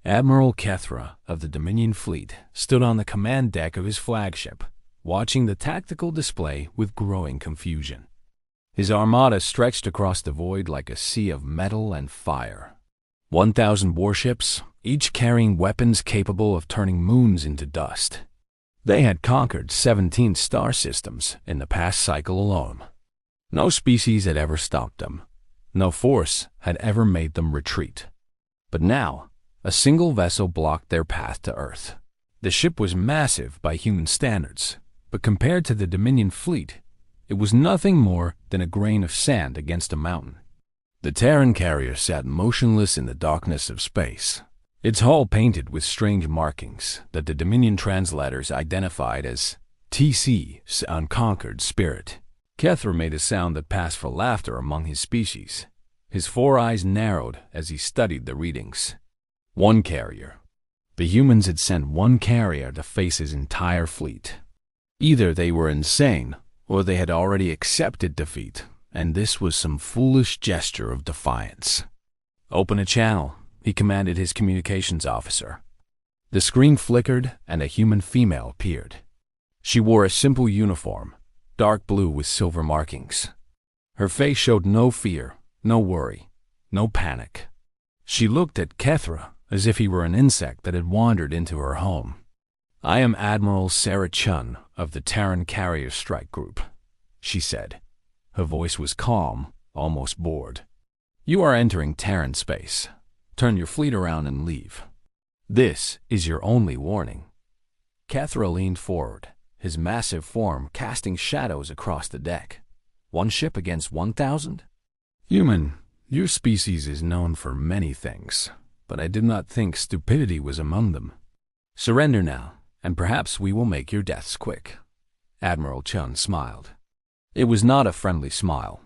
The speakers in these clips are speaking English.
Admiral Kethra of the Dominion fleet stood on the command deck of his flagship, watching the tactical display with growing confusion. His armada stretched across the void like a sea of metal and fire. 1,000 warships, each carrying weapons capable of turning moons into dust. They had conquered 17 star systems in the past cycle alone. No species had ever stopped them. No force had ever made them retreat. But now, a single vessel blocked their path to Earth. The ship was massive by human standards, but compared to the Dominion fleet, it was nothing more than a grain of sand against a mountain. The Terran carrier sat motionless in the darkness of space, its hull painted with strange markings that the Dominion translators identified as TC, Unconquered Spirit. Kethra made a sound that passed for laughter among his species. His 4 eyes narrowed as he studied the readings. 1 carrier. The humans had sent 1 carrier to face his entire fleet. Either they were insane, or they had already accepted defeat, and this was some foolish gesture of defiance. "Open a channel," he commanded his communications officer. The screen flickered, and a human female appeared. She wore a simple uniform, dark blue with silver markings. Her face showed no fear, no worry, no panic. She looked at Kethra as if he were an insect that had wandered into her home. "I am Admiral Sarah Chun of the Terran Carrier Strike Group," she said. Her voice was calm, almost bored. "You are entering Terran space. Turn your fleet around and leave. This is your only warning." Kethra leaned forward, his massive form casting shadows across the deck. 1 ship against 1,000? "Human, your species is known for many things, but I did not think stupidity was among them. Surrender now, and perhaps we will make your deaths quick." Admiral Chun smiled. It was not a friendly smile.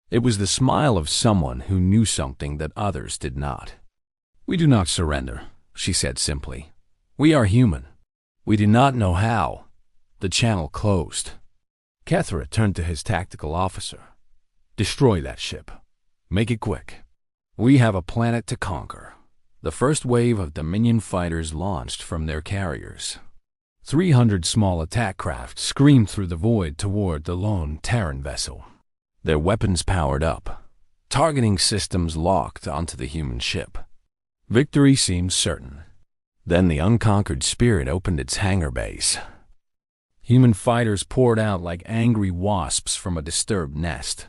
It was the smile of someone who knew something that others did not. "We do not surrender," she said simply. "We are human. We do not know how." The channel closed. Kethra turned to his tactical officer. "Destroy that ship. Make it quick. We have a planet to conquer." The first wave of Dominion fighters launched from their carriers. 300 small attack craft screamed through the void toward the lone Terran vessel. Their weapons powered up, targeting systems locked onto the human ship. Victory seemed certain. Then the Unconquered Spirit opened its hangar bays. Human fighters poured out like angry wasps from a disturbed nest.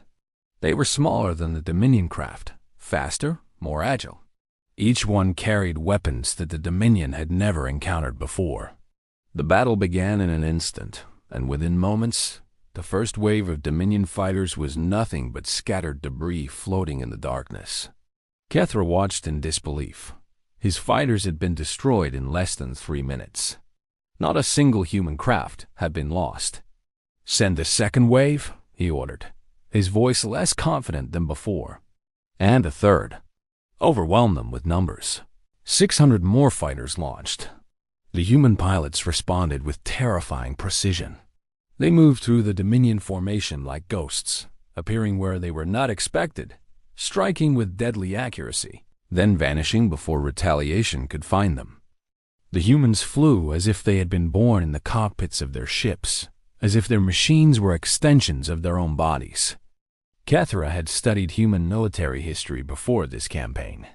They were smaller than the Dominion craft, faster, more agile. Each one carried weapons that the Dominion had never encountered before. The battle began in an instant, and within moments, the first wave of Dominion fighters was nothing but scattered debris floating in the darkness. Kethra watched in disbelief. His fighters had been destroyed in less than 3 minutes. Not a single human craft had been lost. "Send the second wave," he ordered, his voice less confident than before. "And a third. Overwhelm them with numbers." 600 more fighters launched. The human pilots responded with terrifying precision. They moved through the Dominion formation like ghosts, appearing where they were not expected, striking with deadly accuracy, then vanishing before retaliation could find them. The humans flew as if they had been born in the cockpits of their ships, as if their machines were extensions of their own bodies. Kethra had studied human military history before this campaign.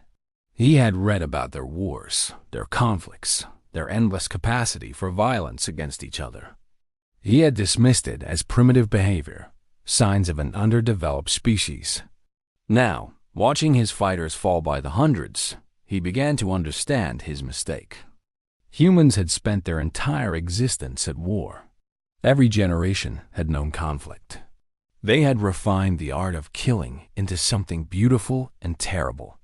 He had read about their wars, their conflicts, their endless capacity for violence against each other. He had dismissed it as primitive behavior, signs of an underdeveloped species. Now, watching his fighters fall by the hundreds, he began to understand his mistake. Humans had spent their entire existence at war. Every generation had known conflict. They had refined the art of killing into something beautiful and terrible.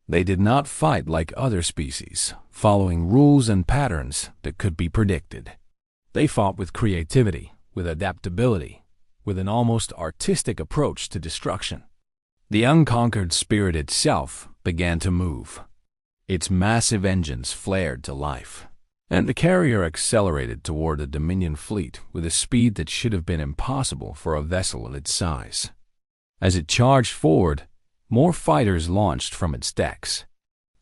They did not fight like other species, following rules and patterns that could be predicted. They fought with creativity, with adaptability, with an almost artistic approach to destruction. The Unconquered Spirit itself began to move. Its massive engines flared to life, and the carrier accelerated toward the Dominion fleet with a speed that should have been impossible for a vessel of its size. As it charged forward, more fighters launched from its decks.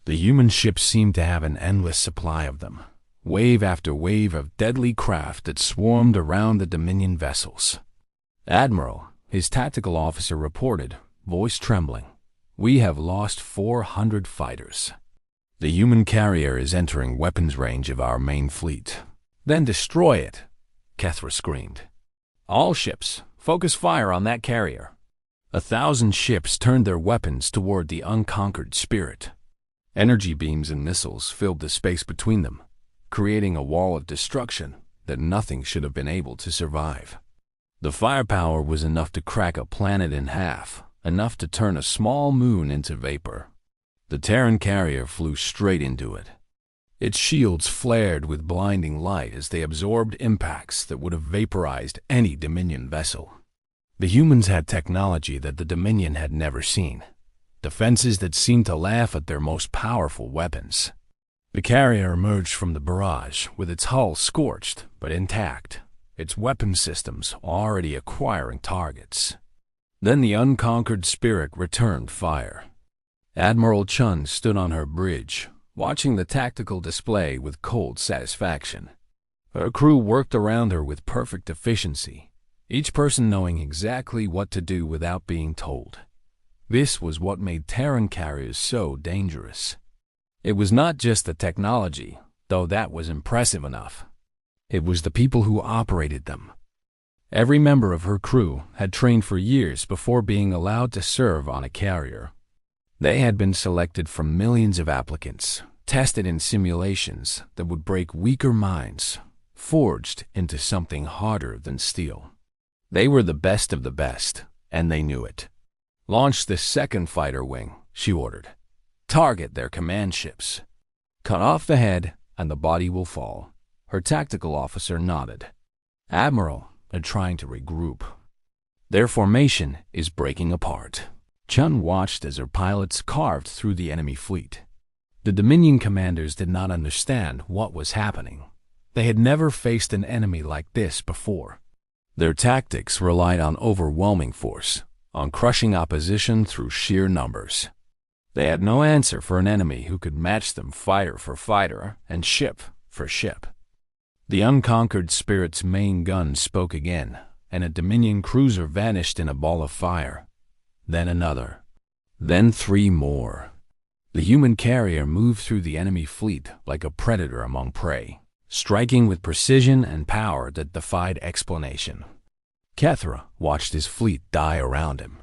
The human ships seemed to have an endless supply of them, wave after wave of deadly craft that swarmed around the Dominion vessels. "Admiral," his tactical officer reported, voice trembling, "we have lost 400 fighters. The human carrier is entering weapons range of our main fleet." "Then destroy it," Kethra screamed. "All ships, focus fire on that carrier." 1,000 ships turned their weapons toward the unconquered spirit. Energy beams and missiles filled the space between them, creating a wall of destruction that nothing should have been able to survive. The firepower was enough to crack a planet in half, enough to turn a small moon into vapor. The Terran carrier flew straight into it. Its shields flared with blinding light as they absorbed impacts that would have vaporized any Dominion vessel. The humans had technology that the Dominion had never seen, defenses that seemed to laugh at their most powerful weapons. The carrier emerged from the barrage with its hull scorched but intact, its weapon systems already acquiring targets. Then the unconquered spirit returned fire. Admiral Chun stood on her bridge, watching the tactical display with cold satisfaction. Her crew worked around her with perfect efficiency, each person knowing exactly what to do without being told. This was what made Terran carriers so dangerous. It was not just the technology, though that was impressive enough. It was the people who operated them. Every member of her crew had trained for years before being allowed to serve on a carrier. They had been selected from millions of applicants, tested in simulations that would break weaker minds, forged into something harder than steel. They were the best of the best, and they knew it. "Launch the second fighter wing," she ordered. "Target their command ships. Cut off the head, and the body will fall." Her tactical officer nodded. "Admiral, they're trying to regroup. Their formation is breaking apart." Chun watched as her pilots carved through the enemy fleet. The Dominion commanders did not understand what was happening. They had never faced an enemy like this before. Their tactics relied on overwhelming force, on crushing opposition through sheer numbers. They had no answer for an enemy who could match them fighter for fighter and ship for ship. The unconquered spirit's main gun spoke again, and a Dominion cruiser vanished in a ball of fire. Then another. Then 3 more. The human carrier moved through the enemy fleet like a predator among prey, striking with precision and power that defied explanation. Kethra watched his fleet die around him.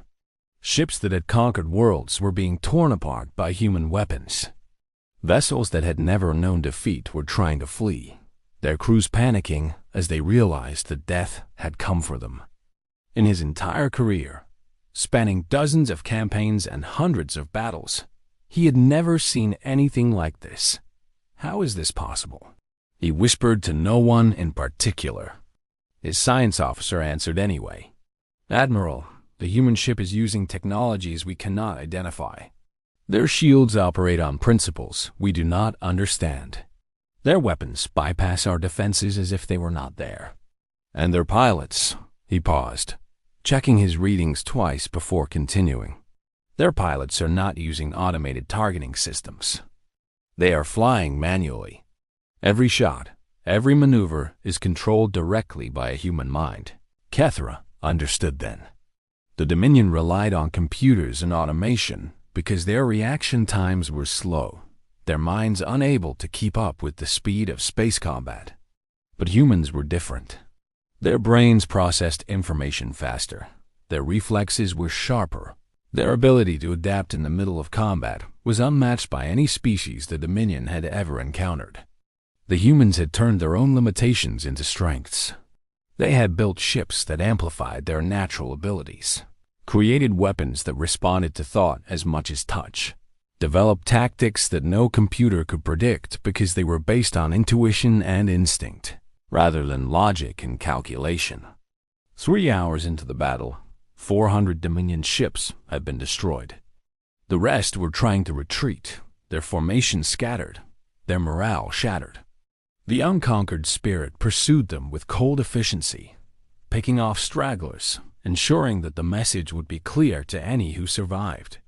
Ships that had conquered worlds were being torn apart by human weapons. Vessels that had never known defeat were trying to flee, their crews panicking as they realized that death had come for them. In his entire career, spanning dozens of campaigns and hundreds of battles, he had never seen anything like this. How is this possible? He whispered to no one in particular. His science officer answered anyway. "Admiral, the human ship is using technologies we cannot identify. Their shields operate on principles we do not understand. Their weapons bypass our defenses as if they were not there. And their pilots," he paused, checking his readings twice before continuing. "Their pilots are not using automated targeting systems. They are flying manually. Every shot, every maneuver is controlled directly by a human mind." Kethra understood then. The Dominion relied on computers and automation because their reaction times were slow, their minds unable to keep up with the speed of space combat. But humans were different. Their brains processed information faster. Their reflexes were sharper. Their ability to adapt in the middle of combat was unmatched by any species the Dominion had ever encountered. The humans had turned their own limitations into strengths. They had built ships that amplified their natural abilities, created weapons that responded to thought as much as touch, developed tactics that no computer could predict because they were based on intuition and instinct, rather than logic and calculation. 3 hours into the battle, 400 Dominion ships had been destroyed. The rest were trying to retreat, their formation scattered, their morale shattered. The unconquered spirit pursued them with cold efficiency, picking off stragglers, ensuring that the message would be clear to any who survived.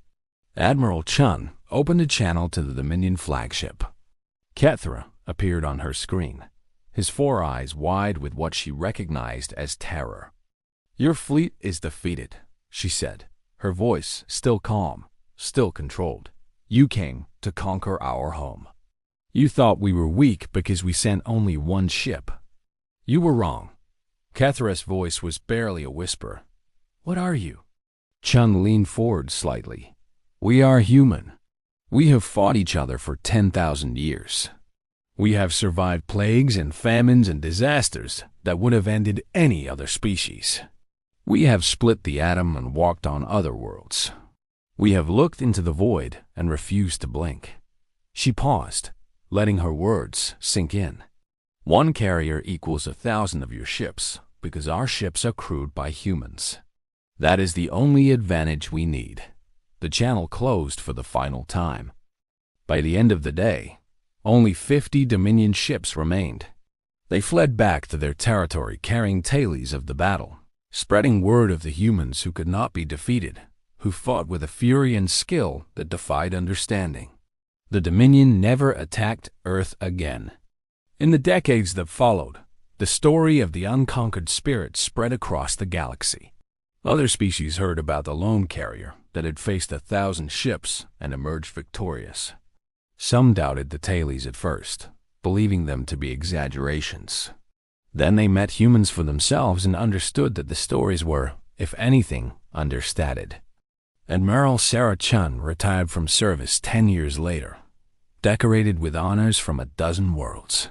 Admiral Chun opened a channel to the Dominion flagship. Kethra appeared on her screen, his four eyes wide with what she recognized as terror. "Your fleet is defeated," she said, her voice still calm, still controlled. "You came to conquer our home. You thought we were weak because we sent only one ship. You were wrong." Kethra's voice was barely a whisper. "What are you?" Chun leaned forward slightly. "We are human. We have fought each other for 10,000 years. We have survived plagues and famines and disasters that would have ended any other species. We have split the atom and walked on other worlds. We have looked into the void and refused to blink." She paused, letting her words sink in. "One carrier equals 1,000 of your ships because our ships are crewed by humans. That is the only advantage we need." The channel closed for the final time. By the end of the day, only 50 Dominion ships remained. They fled back to their territory carrying tales of the battle, spreading word of the humans who could not be defeated, who fought with a fury and skill that defied understanding. The Dominion never attacked Earth again. In the decades that followed, the story of the unconquered spirit spread across the galaxy. Other species heard about the lone carrier that had faced 1,000 ships and emerged victorious. Some doubted the tales at first, believing them to be exaggerations. Then they met humans for themselves and understood that the stories were, if anything, understated. Admiral Sarah Chun retired from service 10 years later, decorated with honors from a dozen worlds.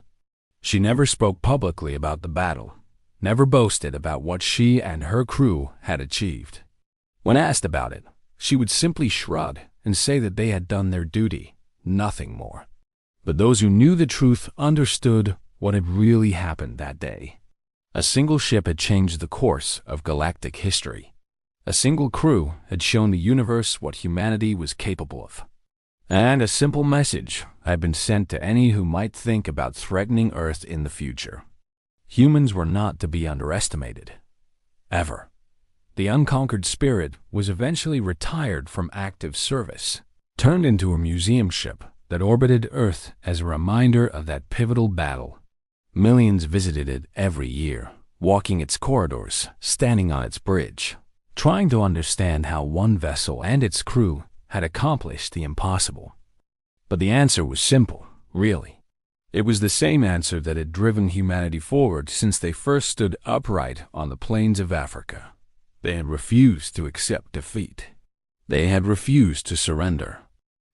She never spoke publicly about the battle, never boasted about what she and her crew had achieved. When asked about it, she would simply shrug and say that they had done their duty, nothing more. But those who knew the truth understood what had really happened that day. A single ship had changed the course of galactic history. A single crew had shown the universe what humanity was capable of. And a simple message had been sent to any who might think about threatening Earth in the future. Humans were not to be underestimated. Ever. The unconquered spirit was eventually retired from active service, turned into a museum ship that orbited Earth as a reminder of that pivotal battle. Millions visited it every year, walking its corridors, standing on its bridge, trying to understand how one vessel and its crew had accomplished the impossible. But the answer was simple, really. It was the same answer that had driven humanity forward since they first stood upright on the plains of Africa. They had refused to accept defeat. They had refused to surrender.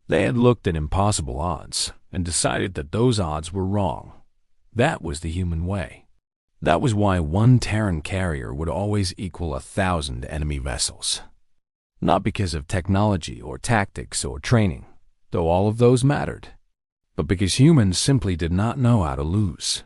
They had looked at impossible odds and decided that those odds were wrong. That was the human way. That was why one Terran carrier would always equal 1,000 enemy vessels. Not because of technology or tactics or training, though all of those mattered, but because humans simply did not know how to lose.